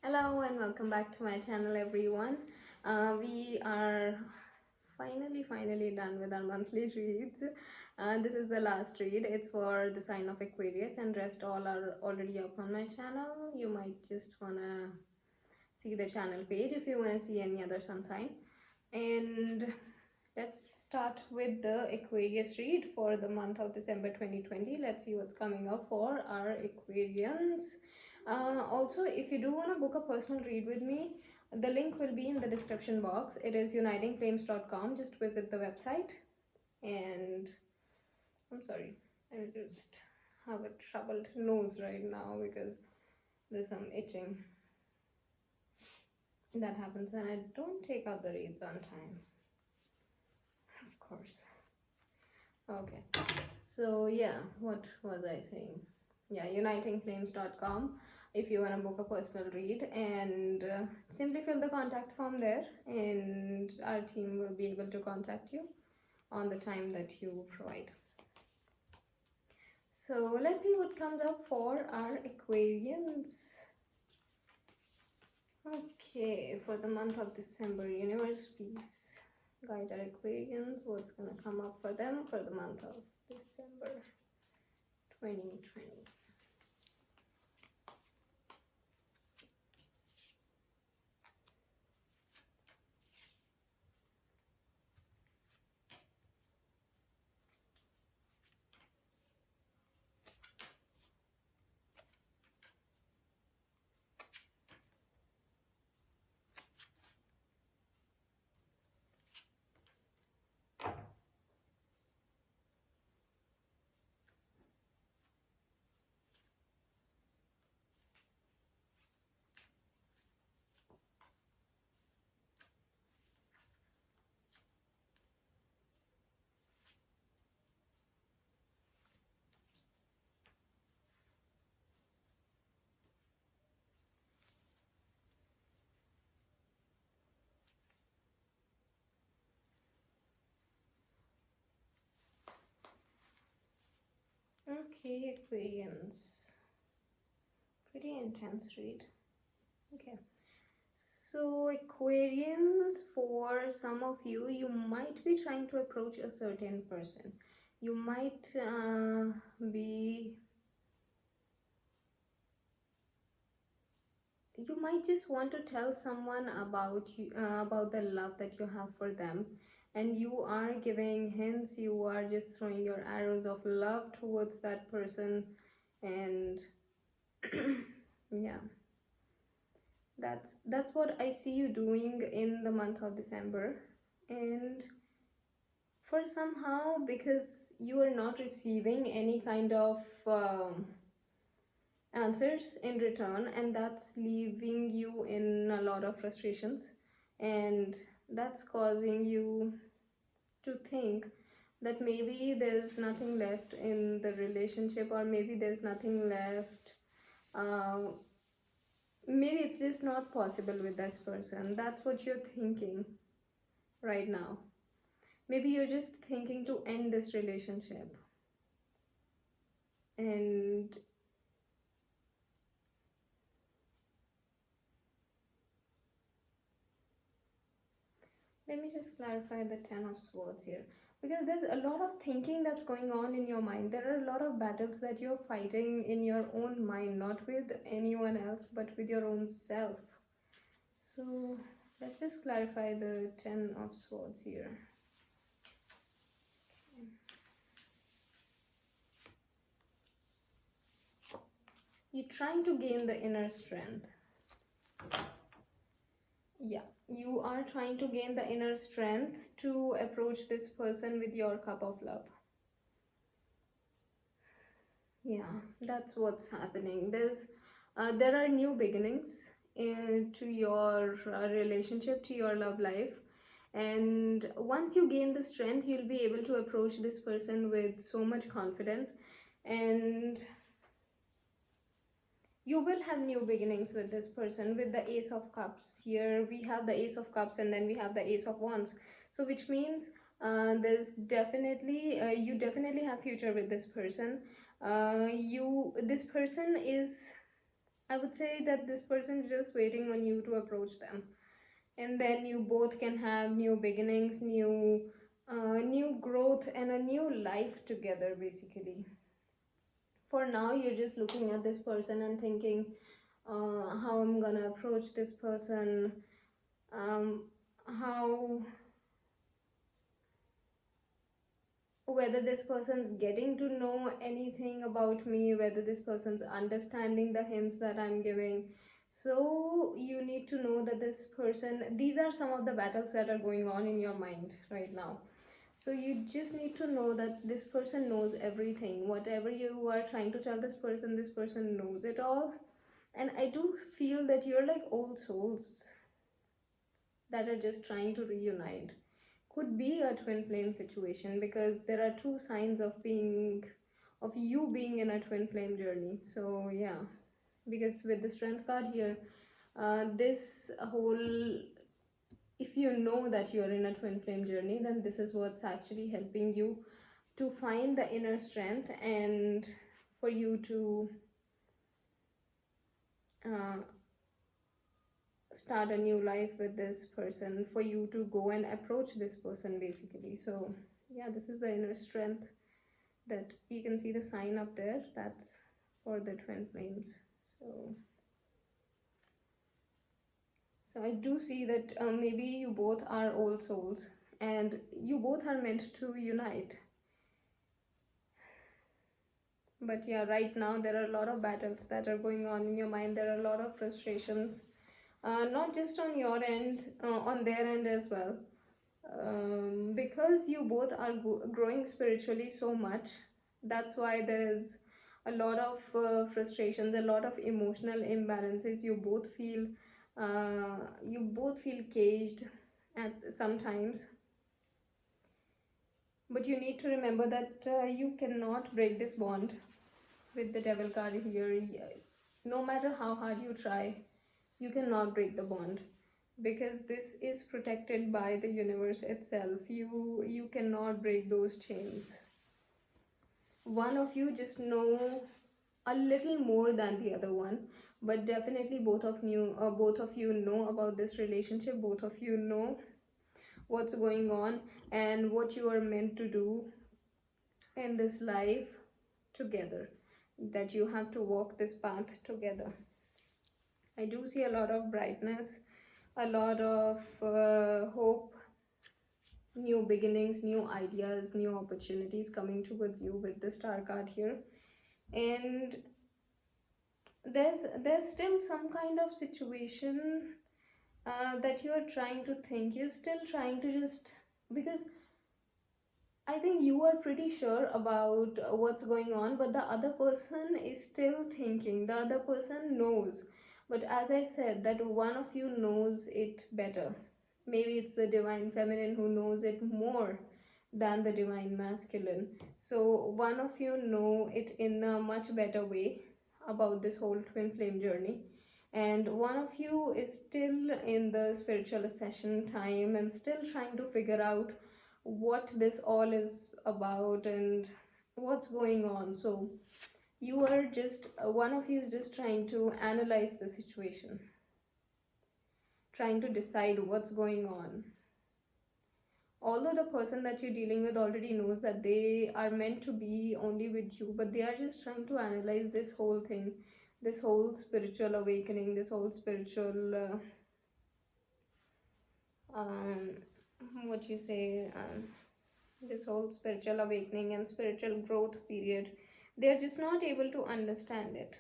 Hello and welcome back to my channel, everyone. We are finally done with our monthly reads. This is the last read. It's for the sign of Aquarius, and rest all are already up on my channel. You might just wanna see the channel page if you wanna see any other sun sign. And let's start with the Aquarius read for the month of December 2020. Let's see what's coming up for our Aquarians. Also, if you do want to book a personal read with me, the link will be in the description box. It is unitingflames.com. Just visit the website. And I'm sorry, I just have a troubled nose right now because there's some itching that happens when I don't take out the reads on time. Of course. Okay, so yeah, what was I saying? Yeah, unitingflames.com if you want to book a personal read, and simply fill the contact form there, and our team will be able to contact you on the time that you provide. So let's see what comes up for our Aquarians. Okay, for the month of December, universe, please guide our Aquarians. What's gonna come up for them for the month of December 2020? Okay, Aquarians. Pretty intense read. Okay. So, Aquarians, for some of you, you might be trying to approach a certain person. You might be. You might just want to tell someone about you, about the love that you have for them, and you are giving hints. You are just throwing your arrows of love towards that person, and yeah, that's what I see you doing in the month of December. And for somehow, because you are not receiving any kind of answers in return, and that's leaving you in a lot of frustrations, and that's causing you to think that maybe there's nothing left in the relationship, or maybe there's nothing left, uh, maybe it's just not possible with this person. That's what you're thinking right now. Maybe you're just thinking to end this relationship. And let me just clarify the Ten of Swords here, because there's a lot of thinking that's going on in your mind. There are a lot of battles that you're fighting in your own mind, not with anyone else, but with your own self. So let's just clarify the Ten of Swords here. Okay. You're trying to gain the inner strength. Yeah, you are trying to gain the inner strength to approach this person with your cup of love. Yeah, that's what's happening. There are new beginnings to your relationship, to your love life, and once you gain the strength, you'll be able to approach this person with so much confidence, and you will have new beginnings with this person. With the Ace of Cups here, we have the Ace of Cups, and then we have the Ace of Wands, so which means there's definitely you definitely have future with this person. This person is I would say that this person is just waiting on you to approach them, and then you both can have new beginnings, new growth, and a new life together. Basically, for now, you're just looking at this person and thinking, how I'm gonna approach this person, um, how whether this person's getting to know anything about me, whether this person's understanding the hints that I'm giving. So you need to know that this person, these are some of the battles that are going on in your mind right now. So you just need to know that this person knows everything. Whatever you are trying to tell this person knows it all. And I do feel that you're like old souls that are just trying to reunite. Could be a twin flame situation, because there are two signs of you being in a twin flame journey. So yeah, because with the strength card here, this whole, if you know that you're in a twin flame journey, then this is what's actually helping you to find the inner strength, and for you to uh, start a new life with this person, for you to go and approach this person basically. So yeah, this is the inner strength that you can see the sign up there. That's for the twin flames. So I do see that maybe you both are old souls and you both are meant to unite. But yeah, right now there are a lot of battles that are going on in your mind. There are a lot of frustrations, not just on your end, on their end as well. Because you both are growing spiritually so much, that's why there's a lot of frustrations, a lot of emotional imbalances. You both feel caged at sometimes, but you need to remember that you cannot break this bond with the devil card here. No matter how hard you try, you cannot break the bond, because this is protected by the universe itself. You cannot break those chains. One of you just know a little more than the other one, but definitely both of you know about this relationship. Both of you know what's going on and what you are meant to do in this life together, that you have to walk this path together. I do see a lot of brightness, a lot of hope, new beginnings, new ideas, new opportunities coming towards you with the star card here. And there's still some kind of situation that you are trying to think. You're still trying to just, because I think you are pretty sure about what's going on, but the other person is still thinking. The other person knows. But as I said, that one of you knows it better. Maybe it's the divine feminine who knows it more than the divine masculine. So one of you know it in a much better way about this whole twin flame journey. And one of you is still in the spiritual ascension time and still trying to figure out what this all is about and what's going on. So you are just one of you is just trying to analyze the situation, trying to decide what's going on. Although the person that you're dealing with already knows that they are meant to be only with you, but they are just trying to analyze this whole thing, this whole spiritual awakening, this whole spiritual what you say this whole spiritual awakening and spiritual growth period. They're just not able to understand it.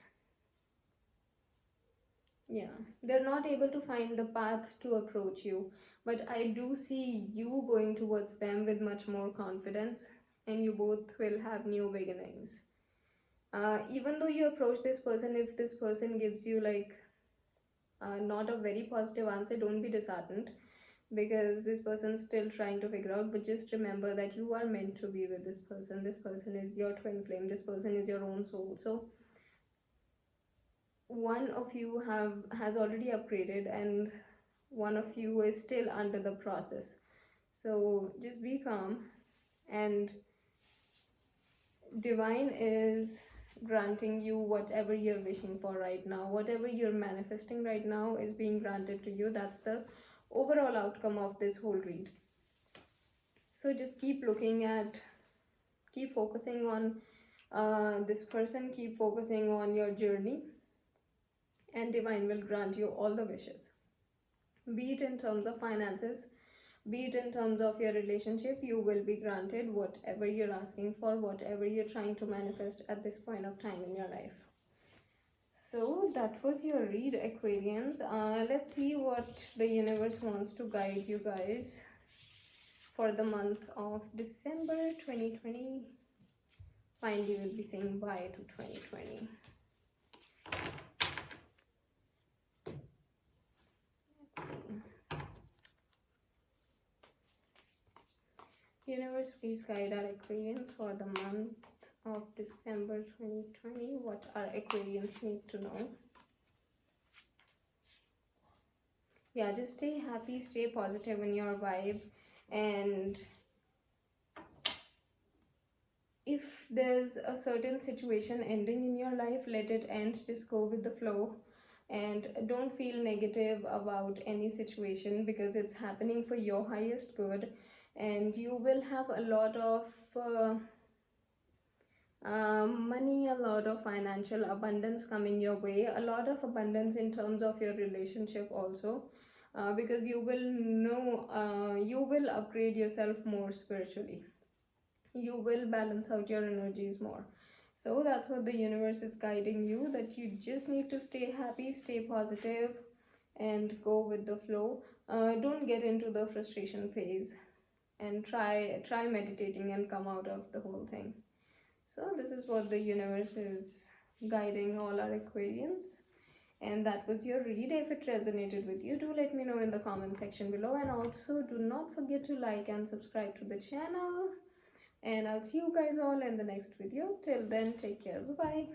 Yeah, they're not able to find the path to approach you, but I do see you going towards them with much more confidence, and you both will have new beginnings. Even though you approach this person, if this person gives you like not a very positive answer, don't be disheartened, because this person's still trying to figure out. But just remember that you are meant to be with this person. This person is your twin flame, this person is your own soul. So one of you has already upgraded and one of you is still under the process. So just be calm, and divine is granting you whatever you're wishing for right now. Whatever you're manifesting right now is being granted to you. That's the overall outcome of this whole read. So just keep looking at, keep focusing on this person, keep focusing on your journey, and divine will grant you all the wishes. Be it in terms of finances, be it in terms of your relationship, you will be granted whatever you're asking for, whatever you're trying to manifest at this point of time in your life. So that was your read, Aquarians. Let's see what the universe wants to guide you guys for the month of December 2020. Finally, we'll be saying bye to 2020. Let's see. Universe, please guide our Aquarians for the month of December 2020. What our Aquarians need to know. Yeah, just stay happy, stay positive in your vibe, and if there's a certain situation ending in your life, let it end. Just go with the flow and don't feel negative about any situation, because it's happening for your highest good, and you will have a lot of money, a lot of financial abundance coming your way, a lot of abundance in terms of your relationship also, because you will know, you will upgrade yourself more spiritually, you will balance out your energies more. So that's what the universe is guiding you, that you just need to stay happy, stay positive, and go with the flow. Don't get into the frustration phase, and try meditating and come out of the whole thing. So this is what the universe is guiding all our Aquarians. And that was your read. If it resonated with you, do let me know in the comment section below, and also do not forget to like and subscribe to the channel. And I'll see you guys all in the next video. Till then, take care. Bye bye.